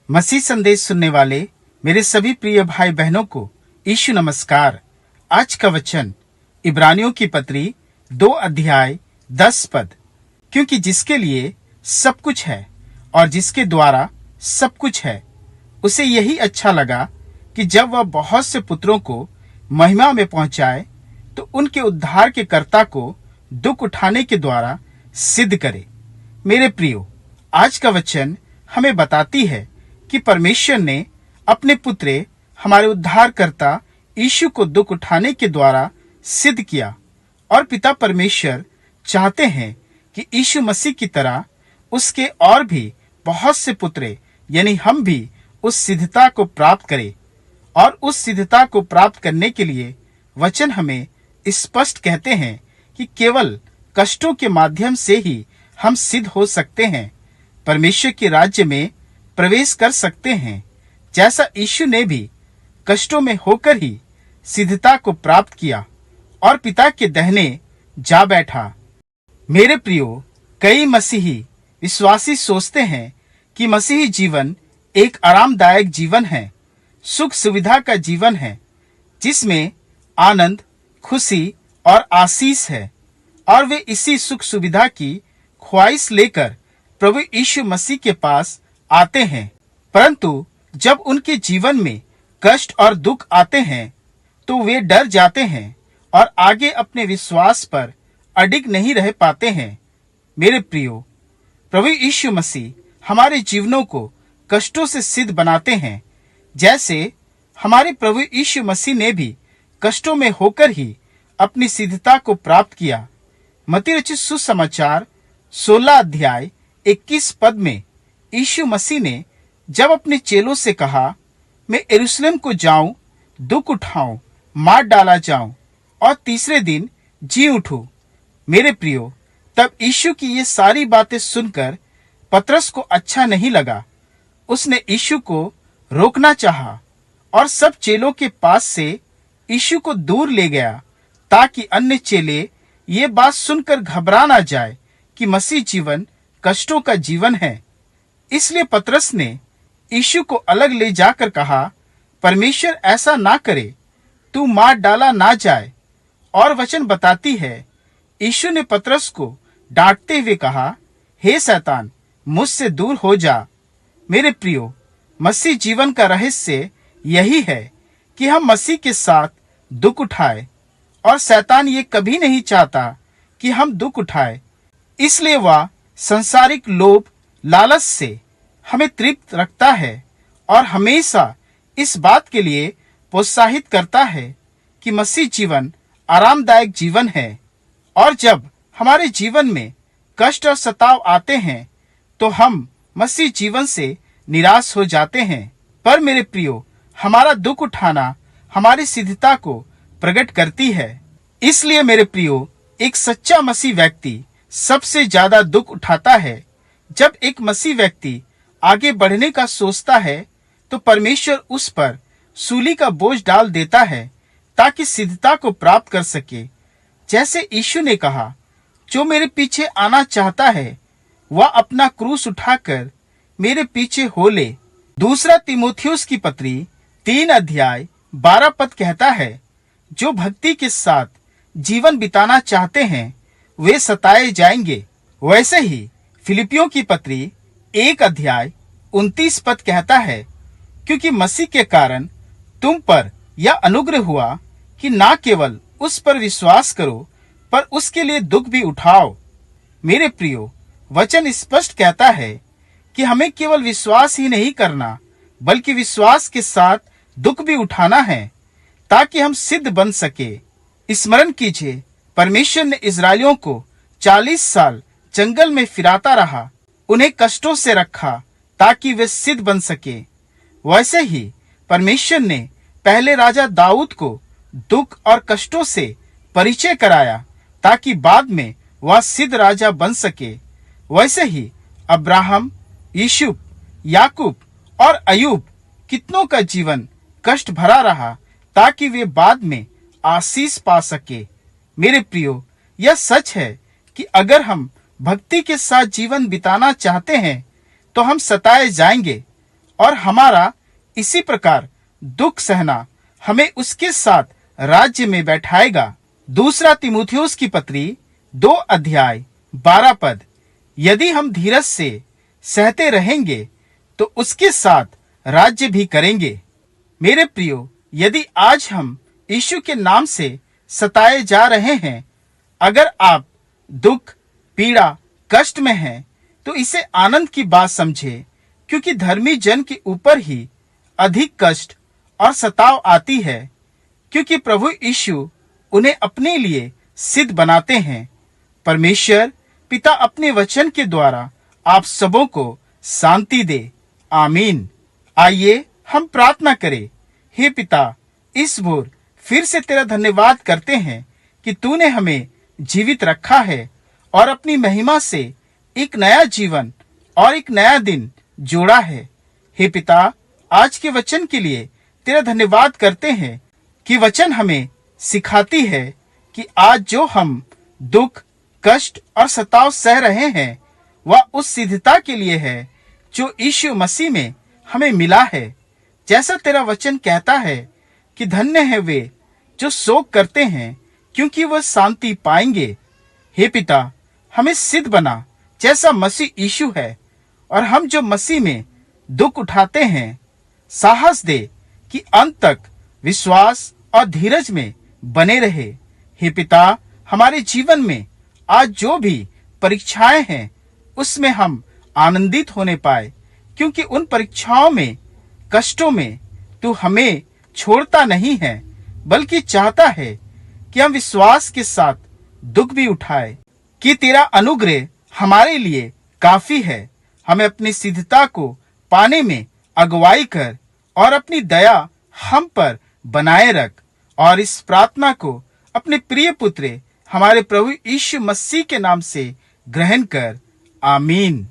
मसीह संदेश सुनने वाले मेरे सभी प्रिय भाई बहनों को यीशु नमस्कार। आज का वचन इब्रानियों की पत्री 2 अध्याय 10 पद। क्योंकि जिसके लिए सब कुछ है और जिसके द्वारा सब कुछ है, उसे यही अच्छा लगा कि जब वह बहुत से पुत्रों को महिमा में पहुंचाए तो उनके उद्धार के कर्ता को दुख उठाने के द्वारा सिद्ध करे। मेरे प्रियो, आज का वचन हमें बताती है कि परमेश्वर ने अपने पुत्र हमारे उद्धारकर्ता यीशु को दुख उठाने के द्वारा सिद्ध किया, और पिता परमेश्वर चाहते हैं कि यीशु मसीह की तरह उसके और भी बहुत से पुत्र यानी हम भी उस सिद्धता को प्राप्त करें। और उस सिद्धता को प्राप्त करने के लिए वचन हमें स्पष्ट कहते हैं कि केवल कष्टों के माध्यम से ही हम सिद्ध हो सकते हैं, परमेश्वर के राज्य में प्रवेश कर सकते हैं। जैसा यीशु ने भी कष्टों में होकर ही सिद्धता को प्राप्त किया और पिता के दाहिने जा बैठा। मेरे प्रियो, कई मसीही विश्वासी सोचते हैं कि मसीही जीवन एक आरामदायक जीवन है, सुख सुविधा का जीवन है, जिसमें आनंद, खुशी और आशीष है, और वे इसी सुख सुविधा की ख्वाहिश लेकर प्रभु यीशु मसीह के पास आते हैं। परंतु जब उनके जीवन में कष्ट और दुख आते हैं तो वे डर जाते हैं और आगे अपने विश्वास पर अडिग नहीं रह पाते हैं। मेरे प्रियो, प्रभु यीशु मसीह हमारे जीवनों को कष्टों से सिद्ध बनाते हैं, जैसे हमारे प्रभु यीशु मसीह ने भी कष्टों में होकर ही अपनी सिद्धता को प्राप्त किया। मत्ती रचित सुसमाचार 16 अध्याय 21 पद में यीशु मसीह ने जब अपने चेलों से कहा, मैं यरूशलेम को जाऊं, दुख उठाऊं, मार डाला जाऊं और तीसरे दिन जी उठूं। मेरे प्रियो, तब यीशु की ये सारी बातें सुनकर पतरस को अच्छा नहीं लगा। उसने यीशु को रोकना चाहा और सब चेलों के पास से यीशु को दूर ले गया, ताकि अन्य चेले ये बात सुनकर घबरा ना जाए कि मसीह जीवन कष्टों का जीवन है। इसलिए पतरस ने यीशु को अलग ले जाकर कहा, परमेश्वर ऐसा ना करे, तू मार डाला ना जाए। और वचन बताती है, यीशु ने पतरस को डांटते हुए कहा, हे शैतान, मुझसे दूर हो जा। मेरे प्रियो, मसीह जीवन का रहस्य यही है कि हम मसीह के साथ दुख उठाए, और शैतान ये कभी नहीं चाहता कि हम दुख उठाए। इसलिए वह संसारिक लोभ लालच से हमें तृप्त रखता है और हमेशा इस बात के लिए प्रोत्साहित करता है कि मसीह जीवन आरामदायक जीवन है। और जब हमारे जीवन में कष्ट और सताव आते हैं तो हम मसीह जीवन से निराश हो जाते हैं। पर मेरे प्रियो, हमारा दुख उठाना हमारी सिद्धता को प्रकट करती है। इसलिए मेरे प्रियो, एक सच्चा मसीह व्यक्ति सबसे ज्यादा दुख उठाता है। जब एक मसीह व्यक्ति आगे बढ़ने का सोचता है तो परमेश्वर उस पर सूली का बोझ डाल देता है ताकि सिद्धता को प्राप्त कर सके। जैसे यीशु ने कहा, जो मेरे पीछे आना चाहता है वह अपना क्रूस उठाकर मेरे पीछे हो ले। दूसरा तीमुथियुस की पत्री 3 अध्याय 12 पद कहता है, जो भक्ति के साथ जीवन बिताना चाहते हैं वे सताए जाएंगे। वैसे ही फिलिपियों की पत्री 1 अध्याय 29 पद कहता है, क्योंकि मसीह के कारण तुम पर यह अनुग्रह हुआ कि ना केवल उस पर विश्वास करो पर उसके लिए दुख भी उठाओ। मेरे प्रियो, वचन स्पष्ट कहता है कि हमें केवल विश्वास ही नहीं करना बल्कि विश्वास के साथ दुख भी उठाना है, ताकि हम सिद्ध बन सके। स्मरण कीजिए, परमेश्वर ने इस्राएलियों को 40 साल जंगल में फिराता रहा, उन्हें कष्टों से रखा ताकि वे सिद्ध बन सके। वैसे ही परमेश्वर ने पहले राजा दाऊद को दुख और कष्टों से परिचय कराया ताकि बाद में वह सिद्ध राजा बन सके। वैसे ही अब्राहम, यूसुफ, याकूब और अयूब कितनों का जीवन कष्ट भरा रहा ताकि वे बाद में आशीष पा सके। मेरे प्रियो, यह सच है कि अगर हम भक्ति के साथ जीवन बिताना चाहते हैं तो हम सताए जाएंगे और हमारा इसी प्रकार दुख सहना हमें उसके साथ राज्य में बैठाएगा। दूसरा तीमुथियुस की पत्री 2 अध्याय 12 पद। यदि हम धीरज से सहते रहेंगे तो उसके साथ राज्य भी करेंगे। मेरे प्रियो, यदि आज हम यीशु के नाम से सताए जा रहे हैं, अगर आप दुख, पीड़ा, कष्ट में हैं, तो इसे आनंद की बात समझे, क्योंकि धर्मी जन के ऊपर ही अधिक कष्ट और सताव आती है, क्योंकि प्रभु यीशु उन्हें अपने लिए सिद्ध बनाते हैं। परमेश्वर पिता अपने वचन के द्वारा आप सबों को शांति दे। आमीन। आइए हम प्रार्थना करें। हे पिता, इस भोर फिर से तेरा धन्यवाद करते हैं कि तूने हमें जीवित रखा है और अपनी महिमा से एक नया जीवन और एक नया दिन जोड़ा है। हे पिता, आज के वचन के लिए तेरा धन्यवाद करते हैं कि वचन हमें सिखाती है कि आज जो हम दुख, कष्ट और सताव सह रहे हैं, वह उस सिद्धता के लिए है जो यीशु मसीह में हमें मिला है। जैसा तेरा वचन कहता है कि धन्य है वे जो शोक करते हैं, क्योंकि वह शांति पाएंगे। हे पिता, हमें सिद्ध बना जैसा मसीह यीशु है, और हम जो मसीह में दुख उठाते हैं, साहस दे कि अंत तक विश्वास और धीरज में बने रहे। हे पिता, हमारे जीवन में आज जो भी परीक्षाएं हैं, उसमें हम आनंदित होने पाए, क्योंकि उन परीक्षाओं में, कष्टों में तू हमें छोड़ता नहीं है, बल्कि चाहता है कि हम विश्वास के साथ दुख भी उठाए, कि तेरा अनुग्रह हमारे लिए काफी है। हमें अपनी सिद्धता को पाने में अगुवाई कर और अपनी दया हम पर बनाए रख, और इस प्रार्थना को अपने प्रिय पुत्र हमारे प्रभु यीशु मसीह के नाम से ग्रहण कर। आमीन।